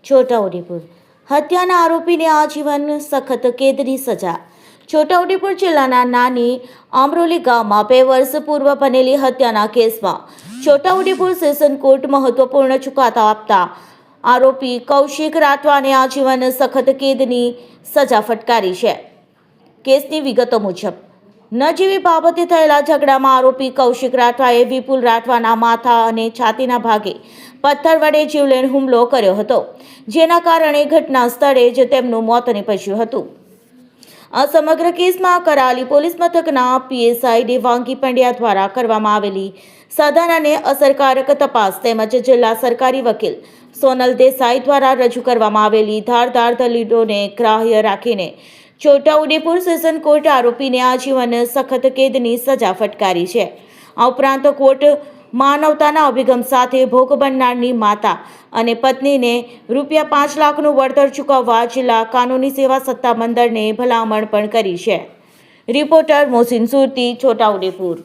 છોટાઉદેપુર હત્યાના આરોપીને આજીવન સખત કેદની સજા. છોટાઉદેપુર જિલ્લાના નાની આમરોલી ગામમાં 2 વર્ષ પૂર્વ બનેલી હત્યાના કેસમાં છોટાઉદેપુર સેશન કોર્ટ મહત્વપૂર્ણ ચુકાદો આપતા આરોપી કૌશિક રાઠવાને આજીવન સખત કેદની સજા ફટકારી છે. કેસની વિગતો મુજબ નજીવી બાબતે થયેલા ઝઘડામાં આરોપી કૌશિક રાઠવાએ વિપુલ રાઠવાના માથા અને છાતીના ભાગે પથ્થર વડે જીવલેણ હુમલો કર્યો હતો, જેના કારણે ઘટના સ્થળે જ તેમનું મોત નીપજ્યું હતું. આ સમગ્ર કેસમાં કરાલી પોલીસ મથકના પીએસઆઈ દેવાંગી પંડ્યા દ્વારા કરવામાં આવેલી સઘન અને અસરકારક તપાસ તેમજ જિલ્લા સરકારી વકીલ સોનલ દેસાઈ દ્વારા રજૂ કરવામાં આવેલી ધારદાર દલીલોને ગ્રાહ્ય રાખીને છોટાઉદેપુર સેશન કોર્ટ આરોપીને આજીવન સખત કેદની સજા ફટકારી છે. આ ઉપરાંત કોર્ટ માનવતાના અભિગમ સાથે ભોગ બનનારની માતા અને પત્નીને ₹5 લાખનું વળતર ચૂકવવા જિલ્લા કાનૂની સેવા સત્તામંડળને ભલામણ પણ કરી છે. રિપોર્ટર મોહસિન સુરતી, છોટાઉદેપુર.